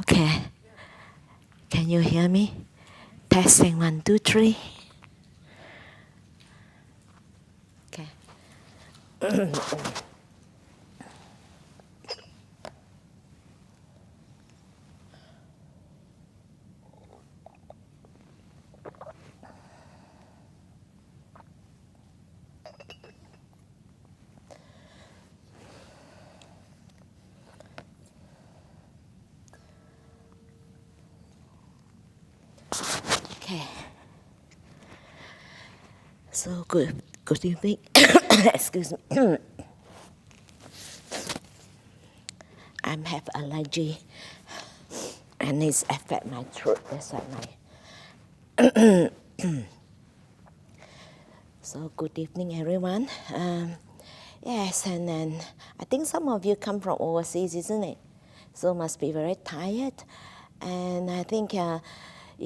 Okay. Can you hear me? Testing 1, 2, 3. Okay. Okay. So good evening. Excuse me. I have allergy and it's affect my throat. That's why So good evening, everyone. Yes, and then I think some of you come from overseas, isn't it? So must be very tired. And I think you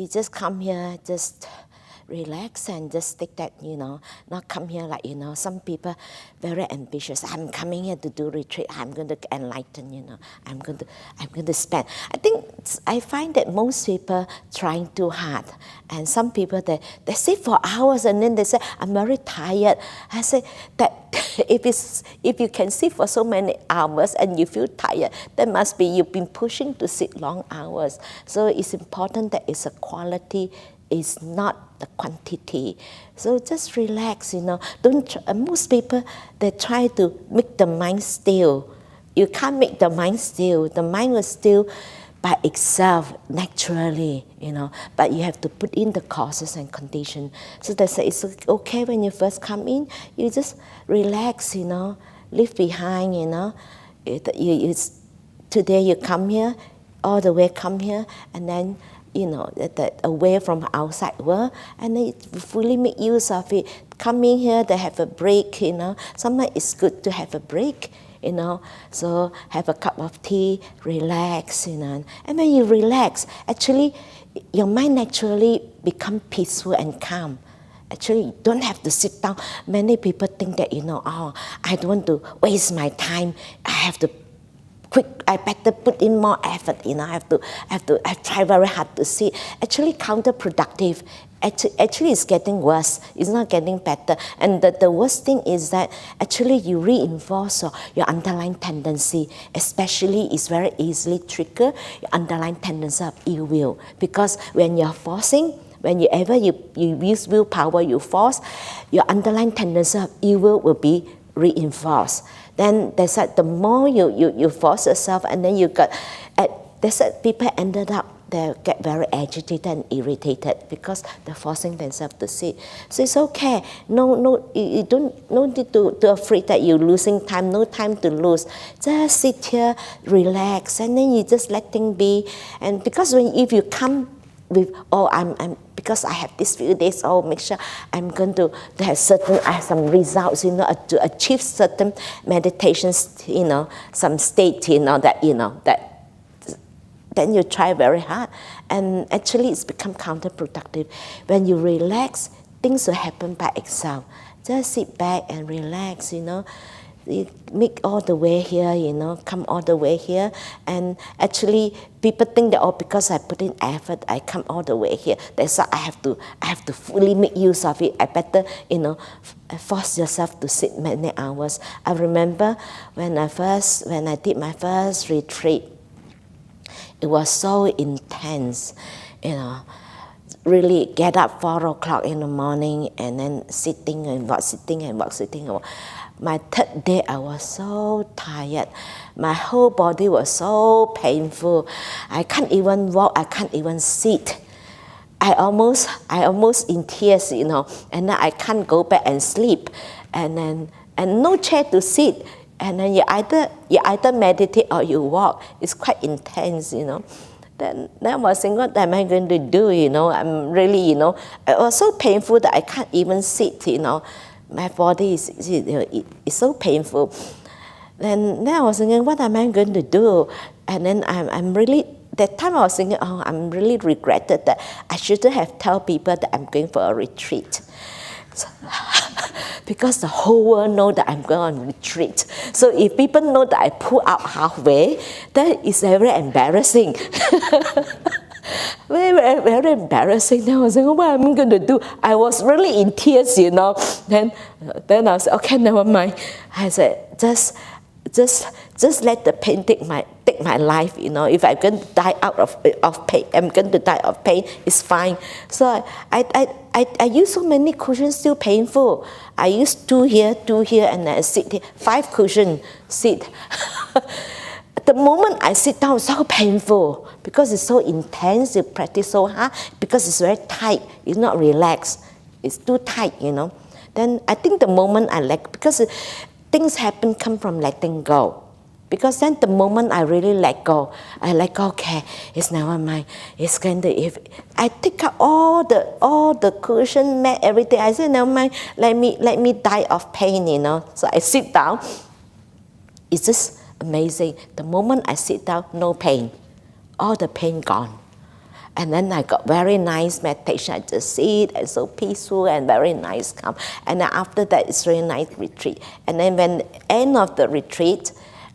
just come here, just relax and just take that, not come here like, some people very ambitious. I'm coming here to do retreat. I'm going to enlighten, I'm going to spend. I find that most people trying too hard. And some people, they sit for hours and then they say, I'm very tired. I say that if you can sit for so many hours and you feel tired, that must be you've been pushing to sit long hours. So it's important that it's a quality, is not the quantity. So just relax, most people, they try to make the mind still. You can't make the mind still. The mind will still by itself naturally, but you have to put in the causes and conditions. So they say it's okay when you first come in, you just relax, leave behind, today you come here, all the way come here, and then that away from outside world, and then fully make use of it. Coming here, they have a break, Sometimes it's good to have a break, So have a cup of tea, relax, And when you relax, actually, your mind naturally become peaceful and calm. Actually, you don't have to sit down. Many people think that, I don't want to waste my time. I have to I better put in more effort, I try very hard to see. Actually counterproductive. Actually it's getting worse. It's not getting better. And the worst thing is that actually you reinforce your underlying tendency, especially it's very easily trigger your underlying tendency of ill will. Because when you're forcing, whenever you use willpower, you force, your underlying tendency of evil will be reinforced. Then they said the more you force yourself, and then they said people ended up, they get very agitated and irritated because they're forcing themselves to sit. So it's okay. No need to afraid that you're losing time. No time to lose. Just sit here, relax, and then you just let things be. And because if you come with, because I have this few days, make sure I'm going to have some results, to achieve certain meditations, some state, that then you try very hard, and actually it's become counterproductive. When you relax, things will happen by itself. Just sit back and relax, You make all the way here, come all the way here. And actually, people think that, because I put in effort, I come all the way here. That's why I have to fully make use of it. I better, force yourself to sit many hours. I remember when I did my first retreat, it was so intense, really get up 4 o'clock in the morning and then sitting and walk. My third day, I was so tired. My whole body was so painful. I can't even walk. I can't even sit. I almost in tears, and then I can't go back and sleep, and no chair to sit. And then you either meditate or you walk. It's quite intense, Then I was thinking, what am I going to do, I'm really, it was so painful that I can't even sit, My body is so painful. Then I was thinking, what am I going to do? And then I'm really, that time I was thinking, I'm really regretted that I shouldn't have told people that I'm going for a retreat. because the whole world know that I'm going on retreat. So if people know that I pull out halfway, then it's very embarrassing. Very embarrassing. Then I was like, oh, what am I going to do? I was really in tears, you know. Then I said, okay, never mind. I said, just let the pain take my life, you know. If I'm going to die out of pain, I'm going to die of pain, it's fine. So I use so many cushions, still painful. I use two here, and then I sit here. 5 cushions, sit. The moment I sit down, it's so painful because it's so intense, you practice so hard, because it's very tight, it's not relaxed, it's too tight, you know. Then I think the moment I let, because things come from letting go. Because then the moment I really let go, okay, it's never mind. It's going to, if I take out all the cushion, mat, everything, I say, never mind, let me die of pain, you know. So I sit down, it's just amazing. The moment I sit down, no pain. All the pain gone. And then I got very nice meditation. I just sit and so peaceful and very nice, calm. And then after that, it's very nice retreat. And then when end of the retreat,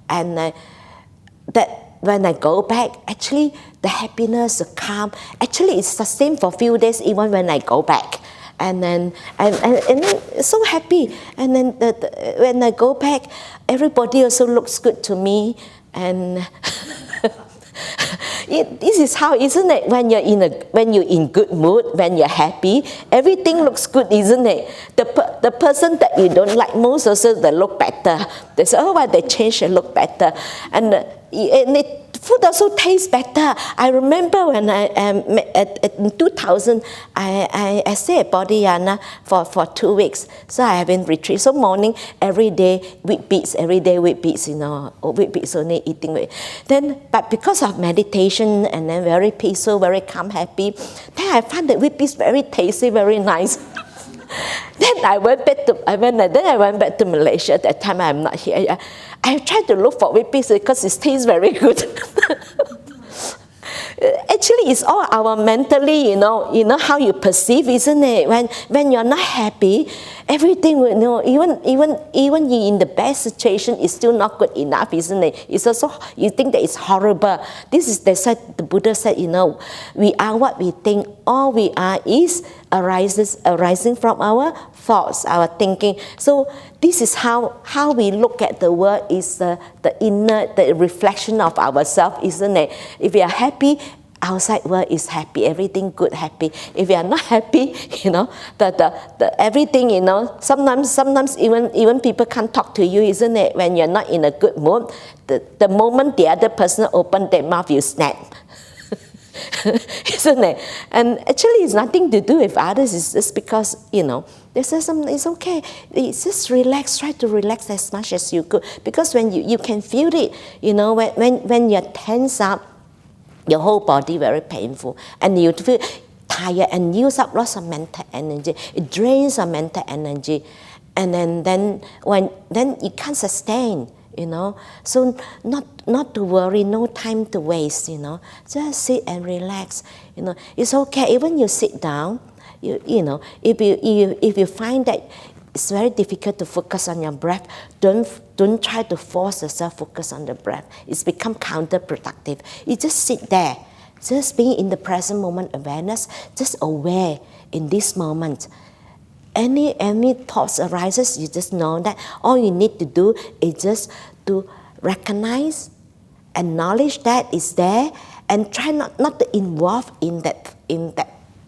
and that when I go back, actually the happiness, the calm, actually it's the same for a few days even when I go back. And then and so happy. And then when I go back, everybody also looks good to me. And this is how, isn't it? When you're in good mood, when you're happy, everything looks good, isn't it? The person that you don't like most also, they look better. They say, oh, why they change, they look better. And food also tastes better. I remember when in 2000, I stayed at Bodhayana for 2 weeks. So I have been retreat. So morning, every day, wheat beets, you know, wheat beets only eating. Then, but because of meditation and then very peaceful, very calm, happy, then I found that wheat beets very tasty, very nice. Then I went back to Malaysia. At that time I'm not here. I tried to look for wheat beets because it tastes very good. Actually, it's all our mentally, you know how you perceive, isn't it? When you're not happy, everything will, you know, even you in the best situation is still not good enough, isn't it? It's also, you think that it's horrible. The Buddha said, you know, we are what we think. All we are is arising from our thoughts, our thinking. So this is how we look at the world, is the inner, the reflection of ourselves, isn't it? If we are happy, outside world is happy, everything good, happy. If you are not happy, you know, the everything, you know, sometimes even people can't talk to you, isn't it? When you're not in a good mood, the moment the other person opens their mouth, you snap. Isn't it? And actually it's nothing to do with others, it's just because, you know, they say something, it's okay, it's just relax, try to relax as much as you could. Because when you can feel it, you know, when you're tense up, your whole body very painful, and you feel tired and use up lots of mental energy. It drains our mental energy, and then you can't sustain, you know. So not to worry, no time to waste, you know. Just sit and relax, you know. It's okay even you sit down, you know. If you find that it's very difficult to focus on your breath, don't try to force yourself focus on the breath. It's become counterproductive. You just sit there, just being in the present moment awareness, just aware in this moment. Any thoughts arises, you just know that all you need to do is just to recognize, acknowledge that it's there, and try not to involve in that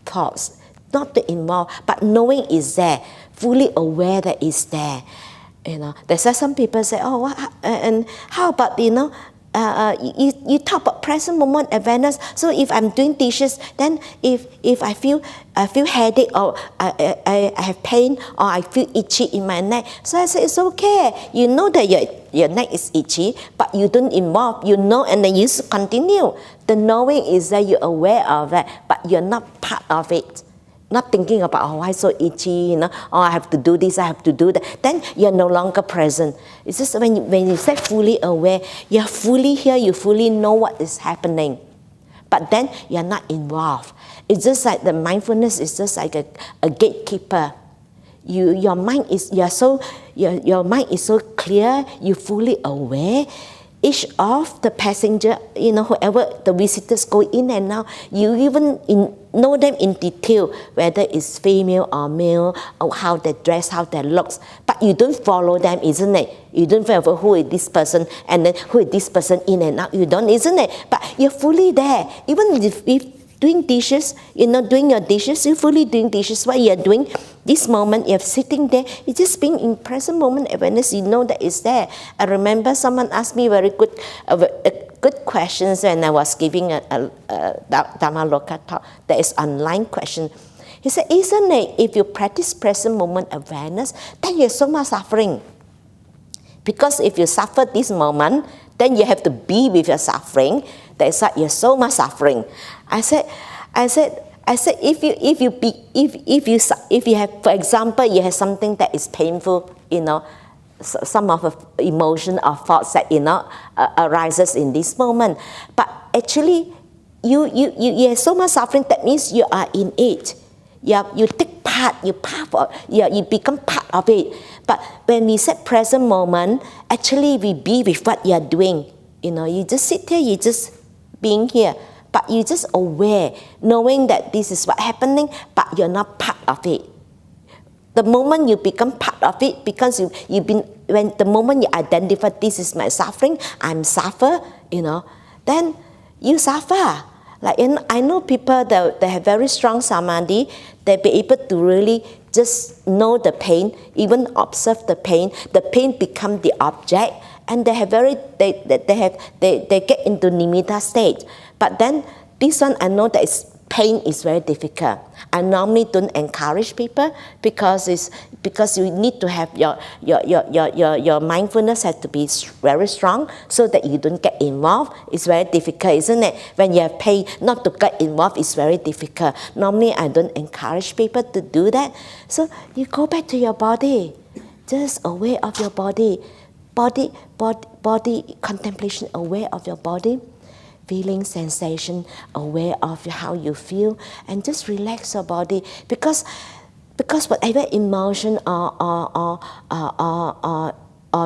thoughts, not to involve, but knowing it's there, fully aware that it's there. You know, there's some people say, oh, what, and how about, you know, you talk about present moment awareness. So if I'm doing dishes, then if I feel headache, or I have pain, or I feel itchy in my neck, so I say it's okay. You know that your neck is itchy, but you don't involve. You know, and then you continue. The knowing is that you're aware of that, but you're not part of it. Not thinking about, oh, why so itchy, you know, oh, I have to do this, I have to do that. Then you're no longer present. It's just when you say fully aware, you're fully here, you fully know what is happening. But then you're not involved. It's just like the mindfulness is just like a gatekeeper. your mind is so clear, you're fully aware. Each of the passenger, whoever the visitors go in and out, you even know them in detail, whether it's female or male, or how they dress, how they looks. But you don't follow them, isn't it? You don't follow who is this person and then who is this person in and out. You don't, isn't it? But you're fully there. Even if doing dishes, doing your dishes, you're fully doing dishes. What you're doing this moment, you're sitting there, you're just being in present moment awareness, you know that it's there. I remember someone asked me very good questions when I was giving a Dhamma Loka talk. There is online question. He said, isn't it, if you practice present moment awareness, then you're so much suffering? Because if you suffer this moment, then you have to be with your suffering. That's why you're so much suffering. I said, if you have, for example, you have something that is painful, some of the emotion or thoughts that arises in this moment, but actually you have so much suffering. That means you are in it. You take part. You become part of it. But when we say present moment, actually we be with what you are doing. You just sit here. You just being here. But you're just aware, knowing that this is what's happening, but you're not part of it. The moment you become part of it, because the moment you identify this is my suffering, I'm suffer, then you suffer. Like I know people that they have very strong samadhi, they be able to really just know the pain, even observe the pain. The pain become the object, and they get into nimitta state. But then this one, I know that pain is very difficult. I normally don't encourage people because you need to have your mindfulness has to be very strong so that you don't get involved. It's very difficult, isn't it? When you have pain, not to get involved is very difficult. Normally, I don't encourage people to do that. So you go back to your body, just aware of your body, body contemplation, aware of your body. Feeling, sensation, aware of how you feel, and just relax your body, because whatever emotion or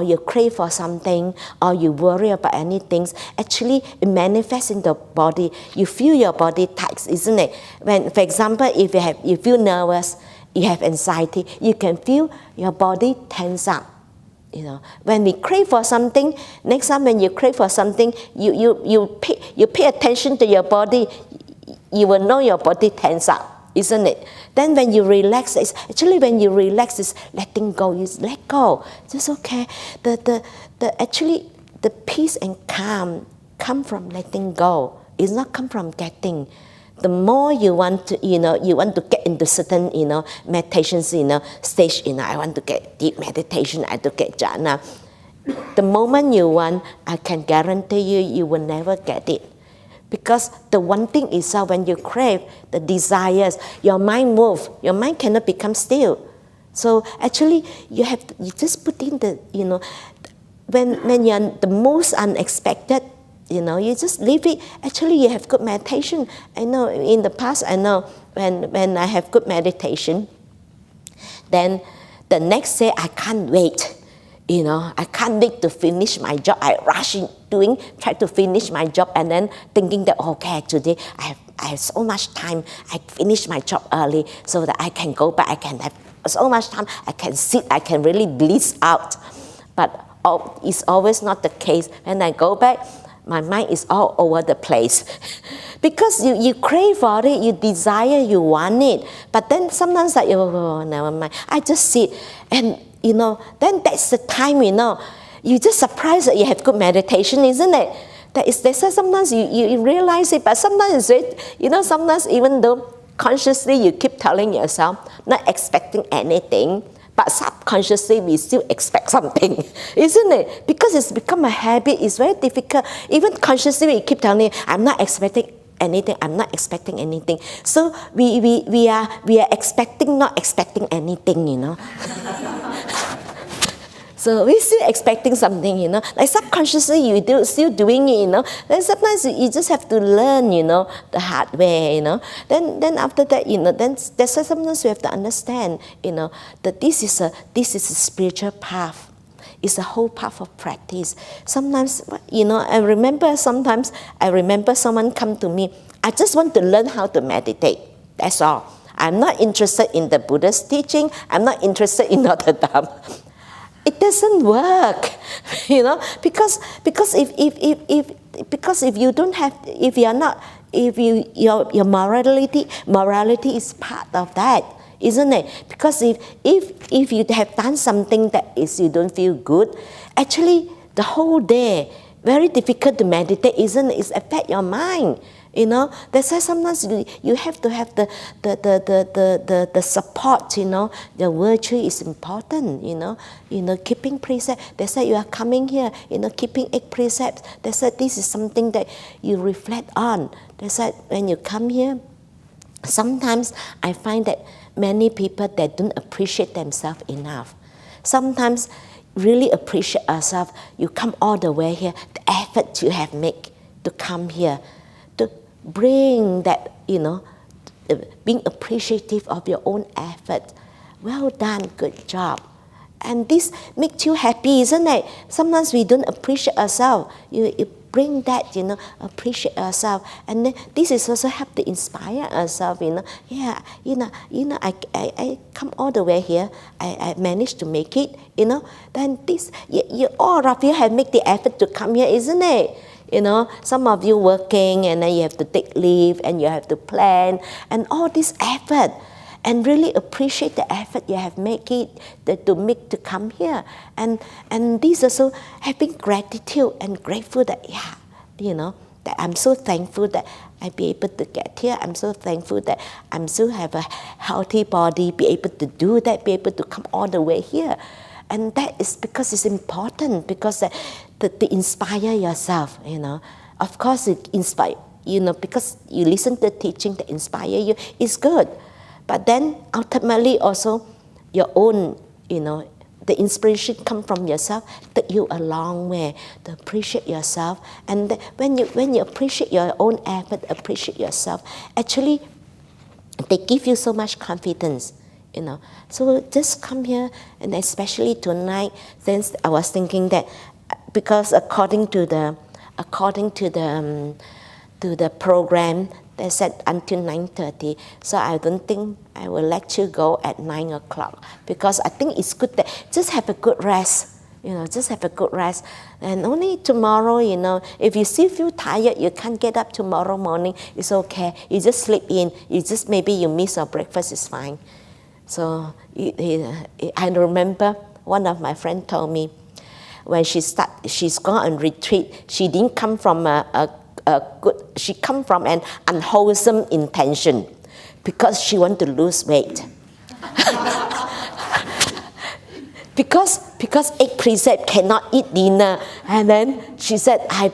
you crave for something, or you worry about anything, actually it manifests in the body. You feel your body tight, isn't it? When, for example, if you feel nervous, you have anxiety, you can feel your body tense up. When we crave for something, next time when you crave for something, you pay attention to your body, you will know your body tense up, isn't it? Then when you relax, it's letting go. You let go. Just okay. Actually the peace and calm come from letting go. It's not come from getting. The more you want to, you want to get into certain, meditations, stage, I want to get deep meditation, I want to get jhana. The moment you want, I can guarantee you will never get it. Because the one thing is when you crave, the desires, your mind moves, your mind cannot become still. So actually, you just put in when you're the most unexpected, you just leave it. Actually, you have good meditation. I know in the past, when I have good meditation, then the next day I can't wait. I can't wait to finish my job. I rush in try to finish my job, and then thinking that, okay, today I have so much time. I finish my job early so that I can go back. I can have so much time. I can sit. I can really bliss out. But it's always not the case. When I go back, my mind is all over the place. Because you crave for it, you desire, you want it. But then sometimes never mind. I just sit, and then that's the time, you just surprised that you have good meditation, isn't it? Sometimes you realize it, but sometimes sometimes even though consciously you keep telling yourself, not expecting anything, but subconsciously we still expect something, isn't it? Because it's become a habit, it's very difficult. Even consciously we keep telling, I'm not expecting anything, I'm not expecting anything. So we are expecting, not expecting anything, So we're still expecting something, like subconsciously still doing it, Then sometimes you just have to learn, the hard way, Then after that, then that's why sometimes we have to understand, that this is a spiritual path. It's a whole path of practice. Sometimes, I remember someone come to me, I just want to learn how to meditate. That's all. I'm not interested in the Buddha's teaching. I'm not interested in Notre Dame. It doesn't work, because if you don't have, if you're not, if your morality is part of that, isn't it? Because if you have done something that is you don't feel good, actually the whole day very difficult to meditate, isn't it? It affect your mind. That's why sometimes you have to have the support, the virtue is important, keeping precepts. That's why you are coming here, keeping 8 precepts. That's why this is something that you reflect on. That's why when you come here, sometimes I find that many people, they don't appreciate themselves enough. Sometimes really appreciate ourselves. You come all the way here, the effort you have made to come here, to bring that, being appreciative of your own effort. Well done, good job. And this makes you happy, isn't it? Sometimes we don't appreciate ourselves. You bring that, appreciate ourselves. And then this is also help to inspire ourselves, Yeah, I come all the way here. I managed to make it, Then this, all of you have made the effort to come here, isn't it? Some of you working, and then you have to take leave, and you have to plan, and all this effort, and really appreciate the effort you have made to come here, and this also having gratitude and grateful that that I'm so thankful that I be able to get here. I'm so thankful that I'm still have a healthy body, be able to do that, be able to come all the way here. And that is because it's important, because to inspire yourself, Of course, it inspire, because you listen to the teaching that inspire you, is good. But then ultimately also your own, the inspiration come from yourself, take you a long way to appreciate yourself. And when you appreciate your own effort, appreciate yourself, actually they give you so much confidence. So just come here, and especially tonight, since I was thinking that, because according to the program, they said until 9:30. So I don't think I will let you go at 9 o'clock, because I think it's good that just have a good rest. Just have a good rest. And only tomorrow, if you still feel tired, you can't get up tomorrow morning, it's okay. You just sleep in. Maybe you miss your breakfast, it's fine. So I remember one of my friends told me, when she's gone on retreat, she didn't come from she come from an unwholesome intention, because she want to lose weight. Because 8 precept cannot eat dinner, and then she said I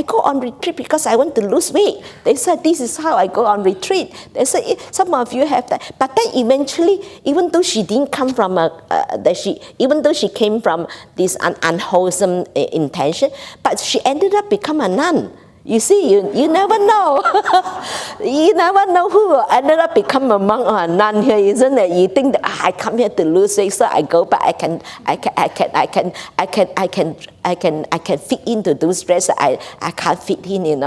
go on retreat because I want to lose weight. They said this is how I go on retreat. They said some of you have that, but then eventually, even though she didn't come from even though she came from this unwholesome intention, but she ended up become a nun. You see, you never know. You never know who will ended up become a monk or a nun here, isn't it? You think that I come here to lose weight, so I go, but I can fit into those dresses. I can't fit in,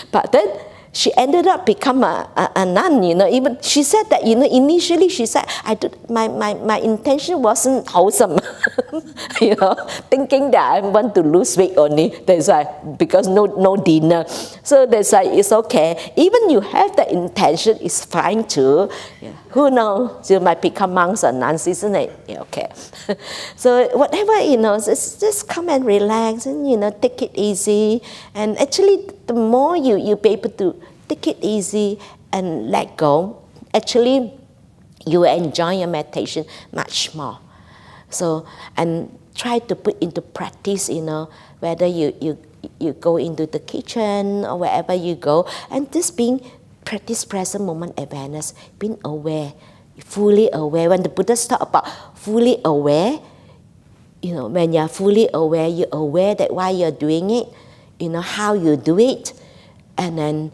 But then she ended up become a nun, Even she said that, initially she said, my intention wasn't wholesome, thinking that I want to lose weight only. That's why, because no dinner. So that's why it's okay. Even you have the intention, it's fine too. Yeah. Who knows? You might become monks or nuns, isn't it? Yeah, okay. So whatever, just come and relax and, take it easy. And actually, the more you be able to take it easy and let go, actually, you will enjoy your meditation much more. So, and try to put into practice, whether you go into the kitchen or wherever you go, and just practice present moment awareness, being aware fully aware. When the Buddhists talk about fully aware, when you're fully aware, you're aware that why you're doing it, how you do it. And then,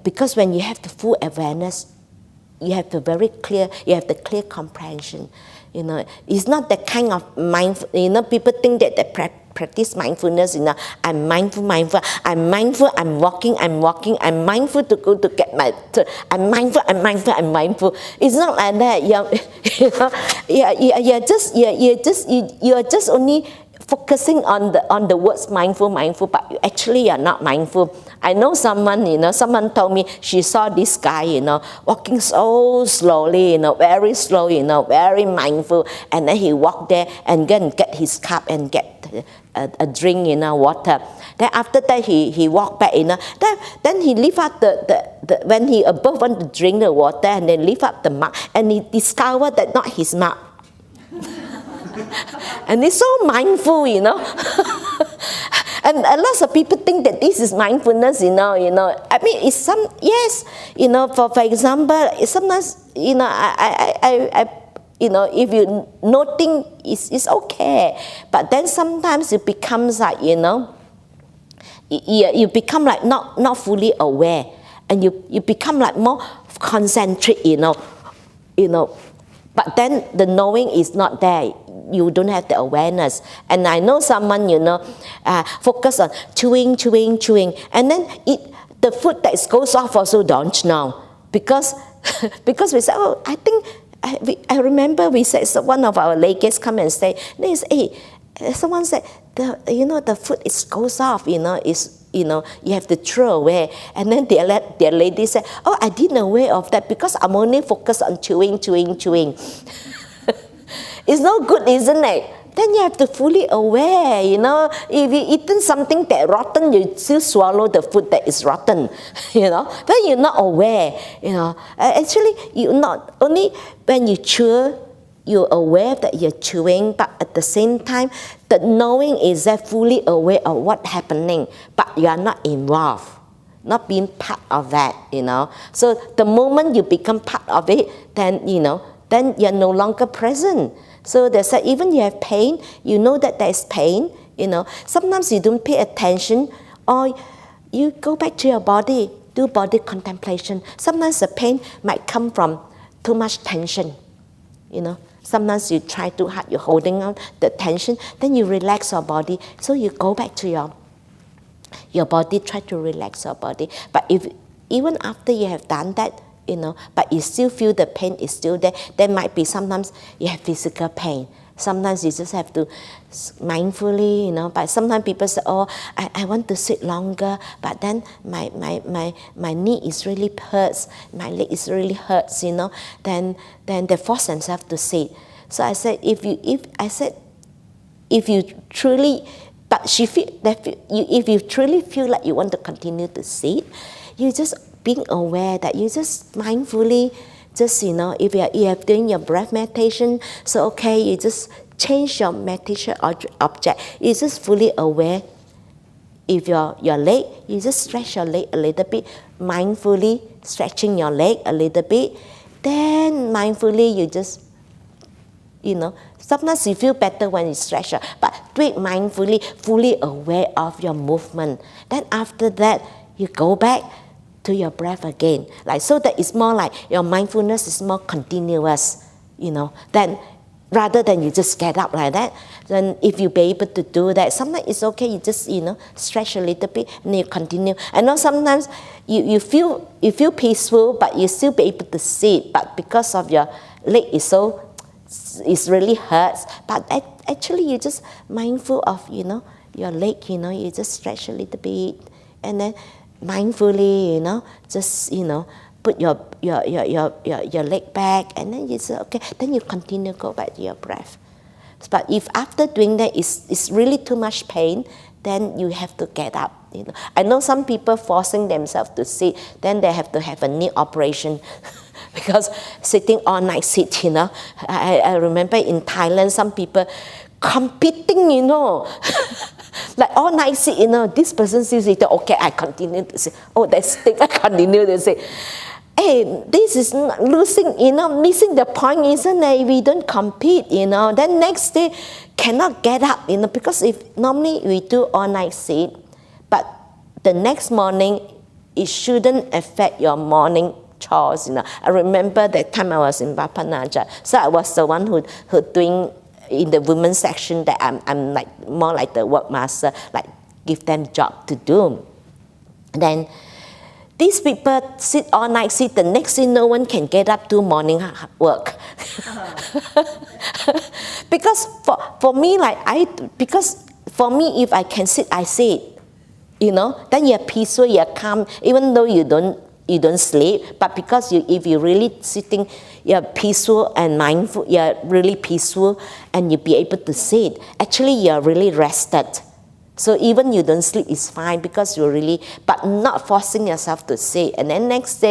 because when you have the full awareness, you have the clear comprehension. It's not the kind of mindful, people think that they practice mindfulness, I'm mindful, I'm mindful, I'm walking, I'm mindful to go to get my, I'm mindful. It's not like that. You're just only focusing on the words mindful, but actually you're not mindful. I know someone, someone told me she saw this guy, walking so slowly, very slow, very mindful, and then he walked there and go and get his cup and get a drink, water. Then after that he walked back, then he lift up the when he above want to drink the water, and then lift up the mug, and he discovered that not his mug. And he's so mindful, And lots of people think that this is mindfulness, I mean, it's some, yes, for example, sometimes, I if you noting, it's okay. But then sometimes it becomes like, you become like not fully aware. And you become like more concentrate, But then the knowing is not there. You don't have the awareness. And I know someone, focus on chewing. And then the food that goes off also don't know. Because we say, I think, I remember we said, so one of our lay guests come and say, hey, someone said, the food goes off, you have to throw away. And then their lady said, I didn't aware of that because I'm only focused on chewing. It's no good, isn't it? Then you have to fully aware, If you eaten something that rotten, you still swallow the food that is rotten, Then you're not aware, Actually, you not only when you chew, you're aware that you're chewing, but at the same time, the knowing is that fully aware of what's happening, but you are not involved, not being part of that, So the moment you become part of it, then, then you're no longer present. So there's even you have pain, you know that there's pain, Sometimes you don't pay attention, or you go back to your body, do body contemplation. Sometimes the pain might come from too much tension, Sometimes you try too hard, you're holding on the tension, then you relax your body. So you go back to your body, try to relax your body. But if even after you have done that, but you still feel the pain is still there, there might be sometimes you have physical pain. Sometimes you just have to mindfully, but sometimes people say, I want to sit longer, but then my knee is really hurts, my leg is really hurts, then they force themselves to sit. So I said, if you truly, but if you truly feel like you want to continue to sit, you just being aware that you just mindfully, just, if you're doing your breath meditation, so okay, you just change your meditation object. You're just fully aware. If your leg, you just stretch your leg a little bit, mindfully stretching your leg a little bit, then mindfully you just, sometimes you feel better when you stretch, but do it mindfully, fully aware of your movement. Then after that, you go back to your breath again, so that it's more like your mindfulness is more continuous, then rather than you just get up like that. Then if you be able to do that, sometimes it's okay, you just stretch a little bit and you continue. I know sometimes you feel peaceful, but you still be able to sit, but because of your leg it's really hurts, but actually you're just mindful of your leg, you just stretch a little bit, and then mindfully, just put your leg back, and then you say, okay, then you continue, go back to your breath. But if after doing that it's really too much pain, then you have to get up. I know some people forcing themselves to sit, then they have to have a knee operation because sitting all night I remember in Thailand, some people competing, like all night sit, this person sits, okay, I continue to sit. Oh, that's thing, I continue to sit. hey, this is losing, missing the point, isn't it? We don't compete, Then next day cannot get up, because if normally we do all night sit, but the next morning it shouldn't affect your morning chores, I remember that time I was in Vapanaja, so I was the one who doing in the women's section that I'm like more like the work master, like give them job to do. Then these people sit all night, the next day no one can get up to morning work. Because for me, because for me, if I can sit, I sit, then you're peaceful, you're calm, even though you don't sleep, but because if you're really sitting, you're peaceful and mindful, you're really peaceful, and you'll be able to sit. Actually, you're really rested. So even you don't sleep, it's fine because you're really, but not forcing yourself to sit. And then next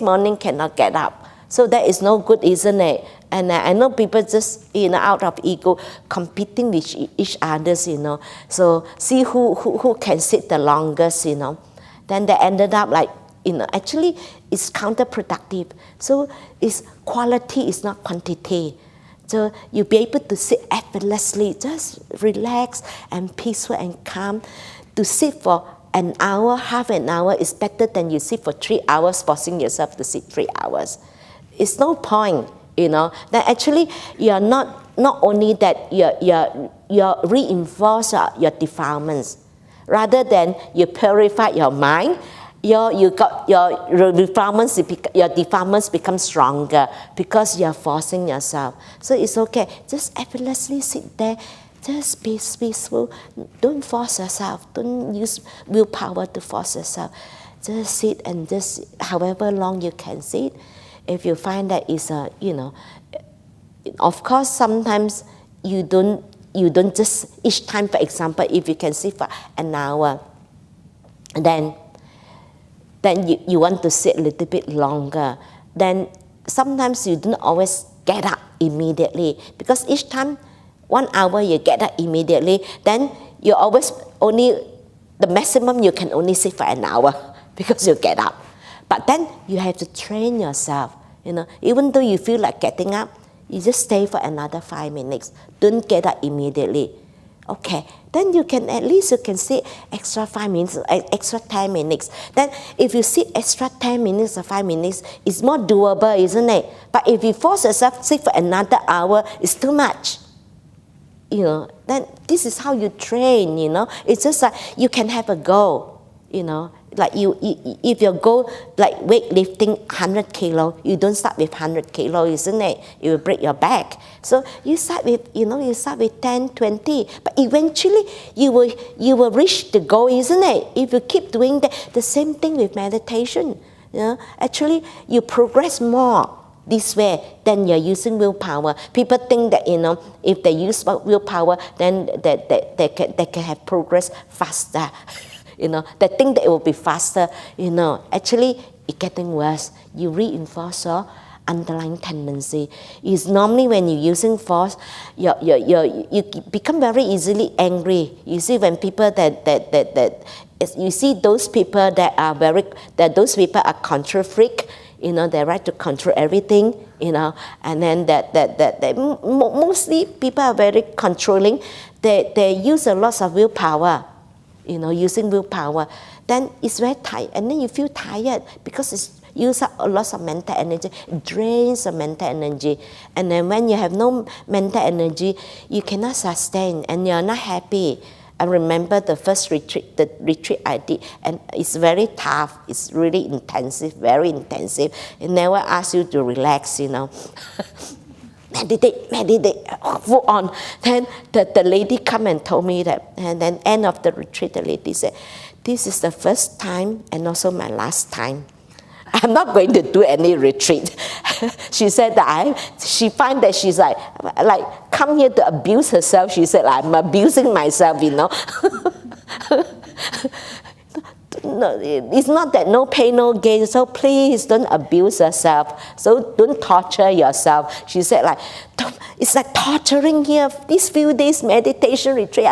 morning cannot get up. So that is no good, isn't it? And I know people just, out of ego, competing with each others, So see who can sit the longest, Then they ended up like, actually it's counterproductive. So it's quality, it's not quantity. So you'll be able to sit effortlessly, just relax and peaceful and calm. To sit for an hour, half an hour is better than you sit for 3 hours, forcing yourself to sit 3 hours. It's no point, Then actually you're not only that you're reinforce your defilements, rather than you purify your mind. Your defilements become stronger because you're forcing yourself. So it's okay. Just effortlessly sit there. Just be peaceful. Don't force yourself. Don't use willpower to force yourself. Just sit and just however long you can sit. If you find that it's of course sometimes you don't just each time. For example, if you can sit for an hour, then you want to sit a little bit longer. Then sometimes you don't always get up immediately, because each time 1 hour you get up immediately, then you always the maximum you can only sit for an hour because you get up. But then you have to train yourself, even though you feel like getting up, you just stay for another 5 minutes. Don't get up immediately. Okay, then you can sit extra 5 minutes, extra 10 minutes. Then if you sit extra 10 minutes or 5 minutes, it's more doable, isn't it? But if you force yourself to sit for another hour, it's too much. Then this is how you train, It's just like you can have a goal, Like if your goal, like weightlifting 100 kilo, you don't start with 100 kilo, isn't it? You will break your back. So you start with, 10, 20, but eventually you will reach the goal, isn't it? If you keep doing the same thing with meditation, actually you progress more this way than you're using willpower. People think that, if they use willpower, then they can have progress faster. They think that it will be faster. Actually it's getting worse. You reinforce your underlying tendency. It's normally when you're using force, you become very easily angry. You see, when people you see those people those people are control freak. They like to control everything. And then mostly people are very controlling. They use a lot of willpower. Using willpower, then it's very tired, and then you feel tired because it's use up a lot of mental energy, it drains the mental energy, and then when you have no mental energy, you cannot sustain, and you're not happy. I remember the first retreat, I did, and it's very tough. It's really intensive, very intensive. It never asks you to relax, meditate, full on. Then the lady come and told me that, and then end of the retreat, the lady said, this is the first time and also my last time. I'm not going to do any retreat. She said that she find that she's like come here to abuse herself. She said, I'm abusing myself, No, it's not that no pain, no gain. So please don't abuse yourself. So don't torture yourself. She said, It's like torturing here. These few days meditation retreat,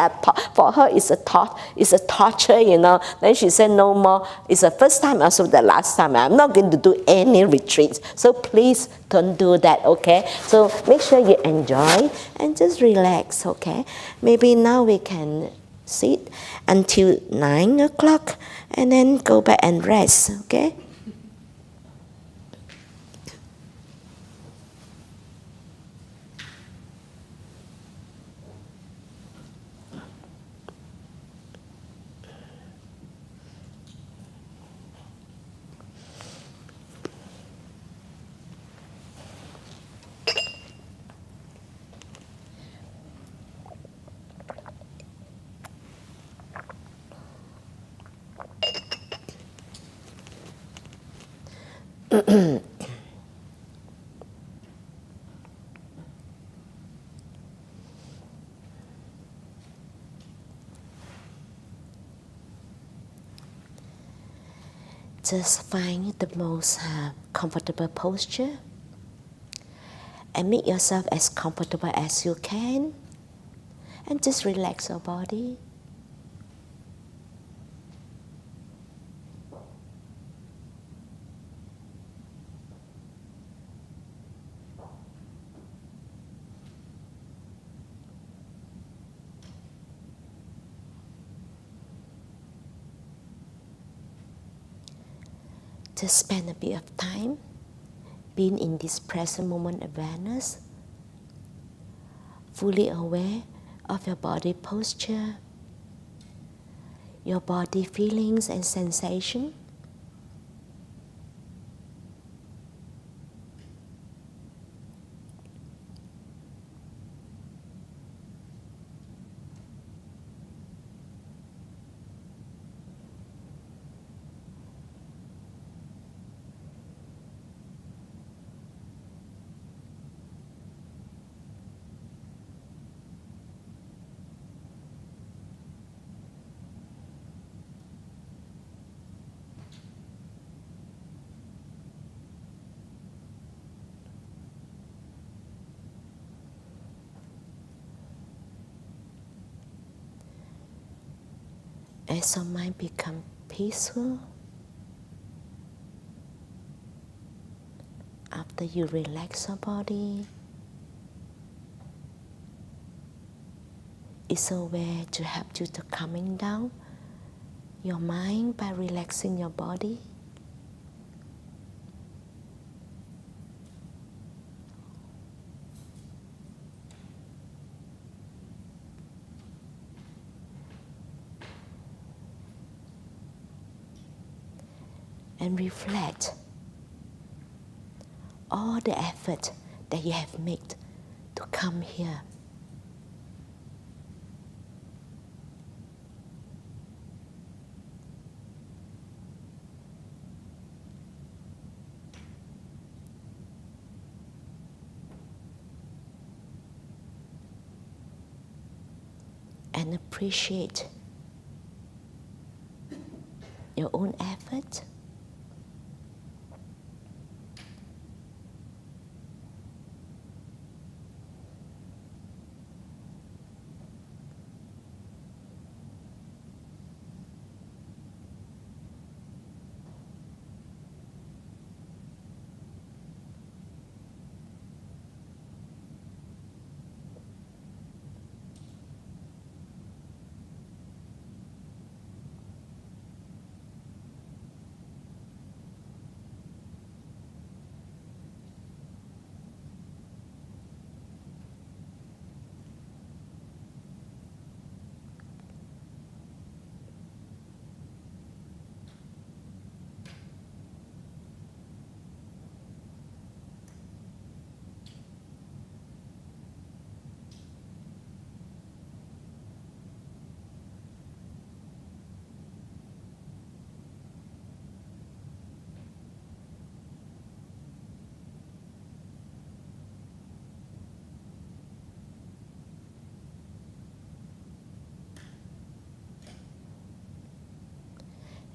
for her, it's a torture, you know. Then she said, no more. It's the first time, also the last time. I'm not going to do any retreats. So please don't do that, okay? So make sure you enjoy and just relax, okay? Maybe now we can sit until 9 o'clock and then go back and rest, okay? Just find the most comfortable posture and make yourself as comfortable as you can, and just relax your body. Just spend a bit of time being in this present moment awareness, fully aware of your body posture, your body feelings and sensation. As your mind becomes peaceful, after you relax your body, it's a way to help you to calming down your mind by relaxing your body. And reflect all the effort that you have made to come here. And appreciate your own effort.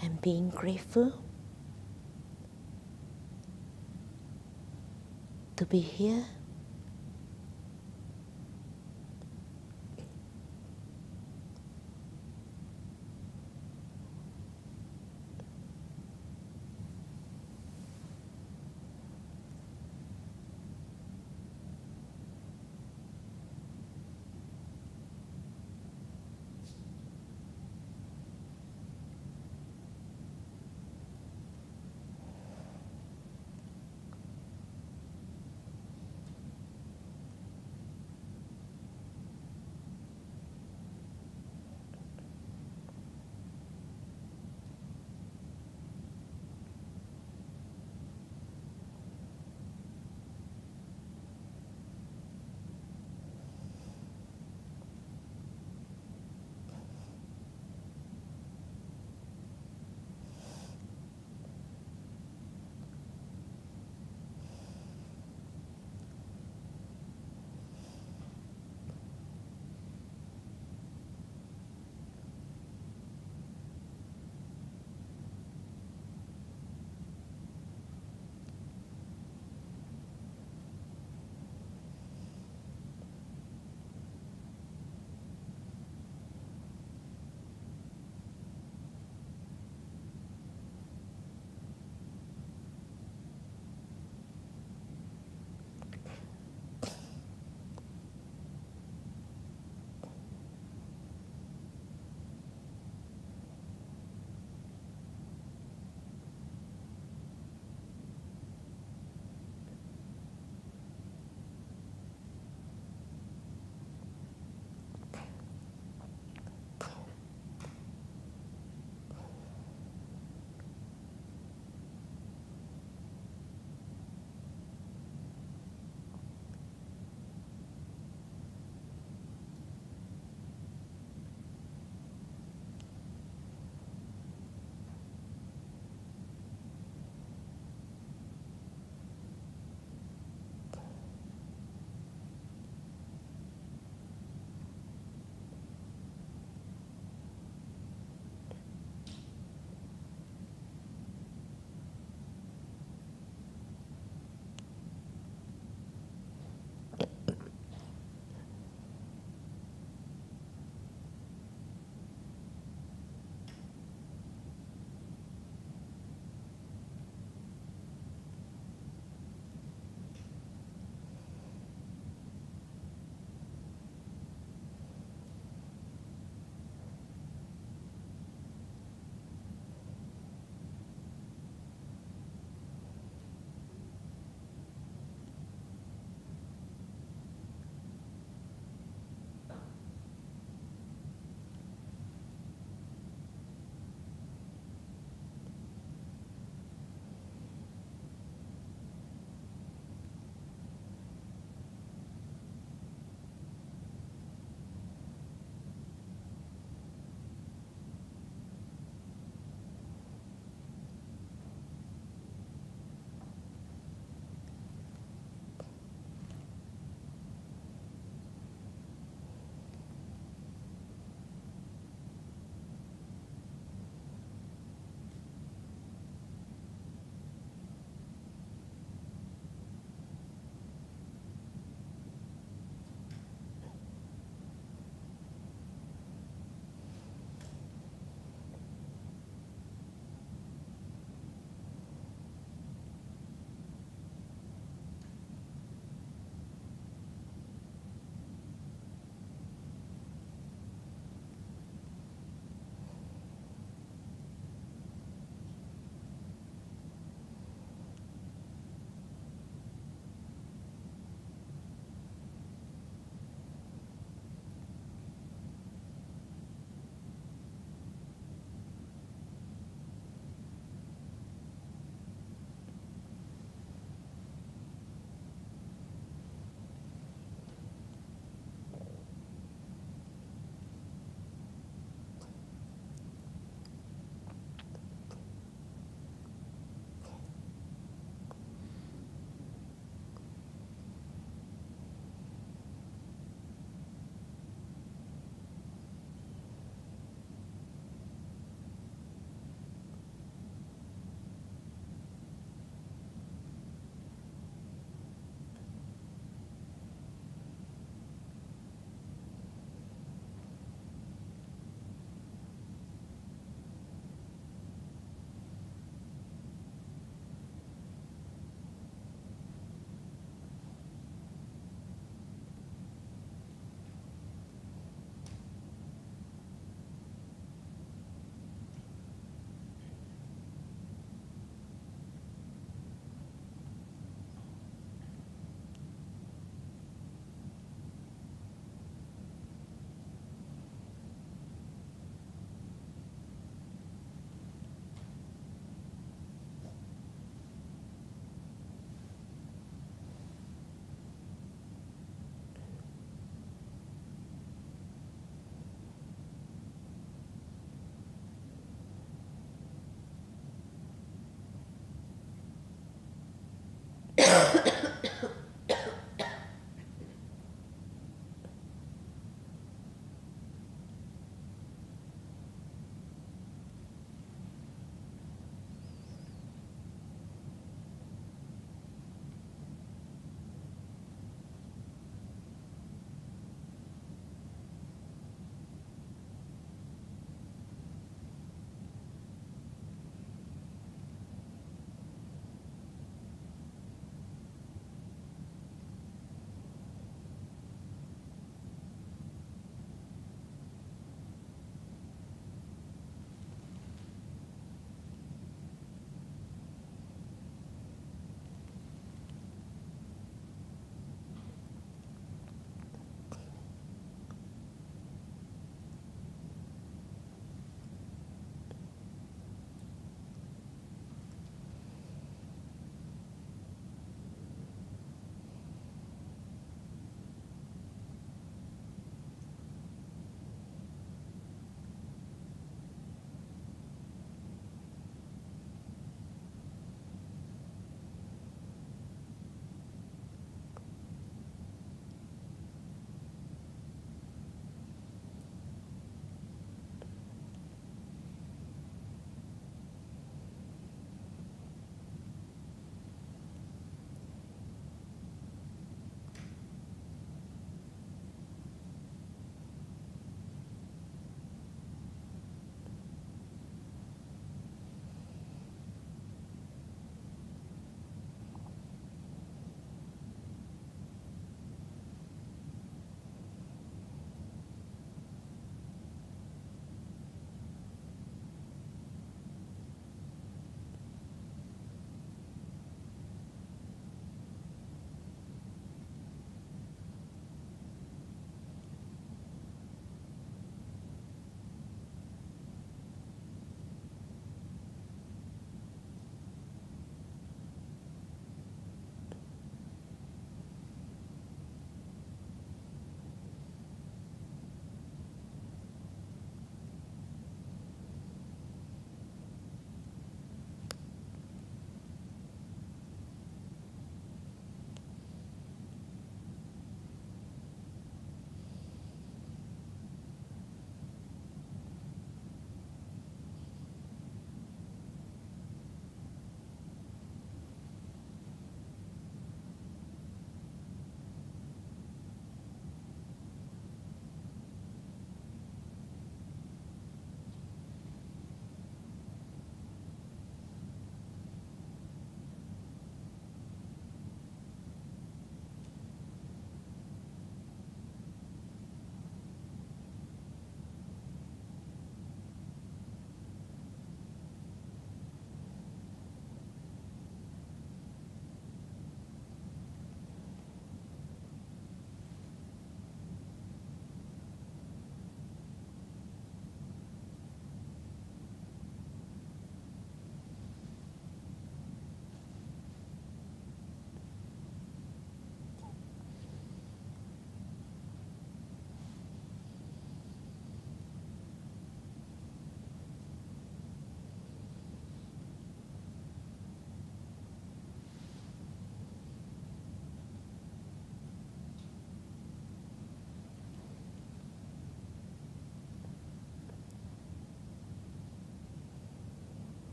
And being grateful to be here,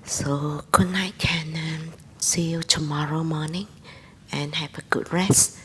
So good night, and see you tomorrow morning, and have a good rest.